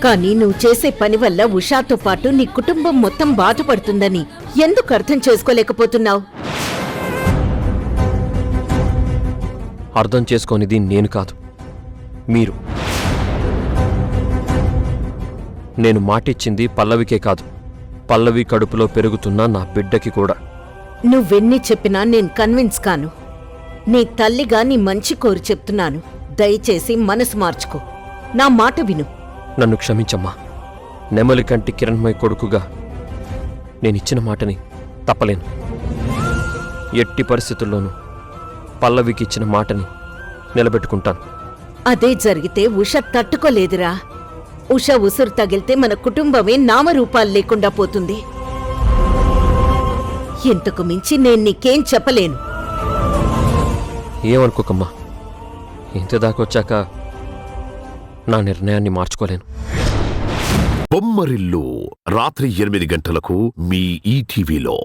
కానీ నువ్వు చేసే పని వల్ల ఉషాతో పాటు నీ కుటుంబం మొత్తం బాధపడుతుందని ఎందుకు అర్థం చేసుకోలేకపోతున్నావు? అర్థం చేసుకోనిది నేను కాదు, మీరు. నేను మాటిచ్చింది పల్లవికే కాదు, పల్లవి కడుపులో పెరుగుతున్న నా బిడ్డకి కూడా. నువ్వెన్ని చెప్పినా నేను కన్విన్స్ కాను. నీ తల్లిగా నీ మంచి కోరి చెప్తున్నాను. దయచేసి మనసు మార్చుకో, నా మాట విను. నన్ను క్షమించమ్మా. నెమలి కంటి కిరణ్మయ్ కొడుకుగా నేనిచ్చిన మాటని తప్పలేను. ఎట్టి పరిస్థితుల్లోనూ పల్లవికి ఇచ్చిన మాటని నిలబెట్టుకుంటాను. అదే జరిగితే ఉష తట్టుకోలేదురా. ఉష ఉసురు తగిలితే మన కుటుంబమే నామరూపాలు లేకుండా పోతుంది. ఇంతకు మించి నేను నీకేం చెప్పలేను. ఏమనుకోకమ్మా, ఇంతదాకొచ్చాక నా నిర్ణయాన్ని మార్చుకోలేను. బొమ్మరిల్లు రాత్రి 8 గంటలకు మీ ఈటీవీలో.